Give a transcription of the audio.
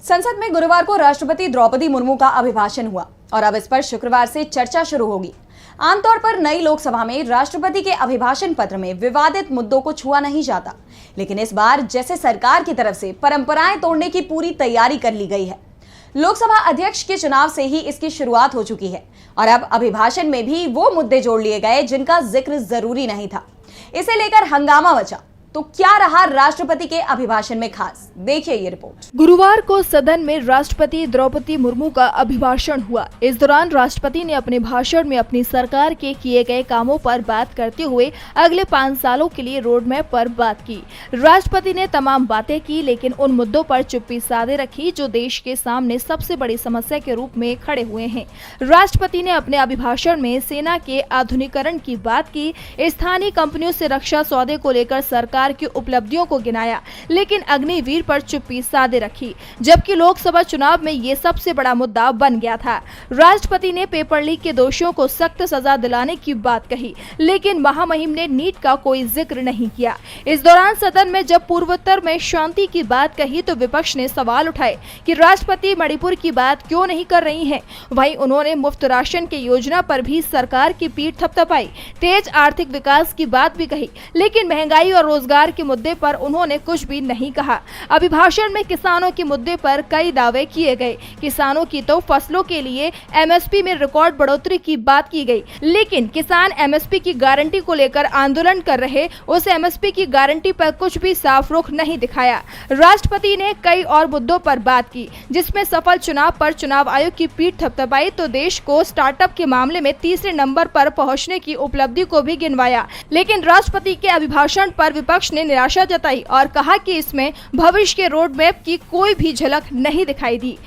संसद में गुरुवार को राष्ट्रपति द्रौपदी मुर्मू का अभिभाषण हुआ और अब इस पर शुक्रवार से चर्चा शुरू होगी। आमतौर पर नई लोकसभा में राष्ट्रपति के अभिभाषण पत्र में विवादित मुद्दों को छुआ नहीं जाता, लेकिन इस बार जैसे सरकार की तरफ से परंपराएं तोड़ने की पूरी तैयारी कर ली गई है। लोकसभा अध्यक्ष के चुनाव से ही इसकी शुरुआत हो चुकी है और अब अभिभाषण में भी वो मुद्दे जोड़ लिए गए जिनका जिक्र जरूरी नहीं था। इसे लेकर हंगामा मचा। तो क्या रहा राष्ट्रपति के अभिभाषण में खास, देखिए ये रिपोर्ट। गुरुवार को सदन में राष्ट्रपति द्रौपदी मुर्मू का अभिभाषण हुआ। इस दौरान राष्ट्रपति ने अपने भाषण में अपनी सरकार के किए गए कामों पर बात करते हुए अगले 5 सालों के लिए रोड मैप पर बात की। राष्ट्रपति ने तमाम बातें की, लेकिन उन मुद्दों पर चुप्पी साधे रखी जो देश के सामने सबसे बड़ी समस्या के रूप में खड़े हुए हैं। राष्ट्रपति ने अपने अभिभाषण में सेना के आधुनिकीकरण की बात की, स्थानीय कंपनियों से रक्षा सौदे को लेकर सरकार की उपलब्धियों को गिनाया, लेकिन अग्निवीर पर चुप्पी साधे रखी, जबकि लोकसभा चुनाव में ये सबसे बड़ा मुद्दा बन गया था। राष्ट्रपति ने पेपर लीक के दोषियों को सख्त सजा दिलाने की बात कही, लेकिन महामहिम ने नीट का कोई जिक्र नहीं किया। इस दौरान सदन में जब पूर्वोत्तर में शांति की बात कही तो विपक्ष ने सवाल उठाए कि राष्ट्रपति मणिपुर की बात क्यों नहीं कर रही हैं। वहीं उन्होंने मुफ्त राशन की योजना पर भी सरकार की पीठ थपथपाई, तेज आर्थिक विकास की बात भी कही, लेकिन महंगाई और रोजगार के मुद्दे पर उन्होंने कुछ भी नहीं कहा। अभिभाषण में किसानों के मुद्दे पर कई दावे किए गए। किसानों की तो फसलों के लिए एमएसपी में रिकॉर्ड बढ़ोतरी की बात की गई, लेकिन किसान एमएसपी की गारंटी को लेकर आंदोलन कर रहे, उस एमएसपी की गारंटी पर कुछ भी साफ रुख नहीं दिखाया। राष्ट्रपति ने कई और मुद्दों पर बात की, जिसमें सफल चुनाव पर चुनाव आयोग की पीठ थपथपाई तो देश को स्टार्टअप के मामले में तीसरे नंबर पर पहुंचने की उपलब्धि को भी गिनवाया। लेकिन राष्ट्रपति के अभिभाषण पर विपक्ष ने निराशा जताई और कहा कि इसमें भविष्य के रोड मैप की कोई भी झलक नहीं दिखाई दी।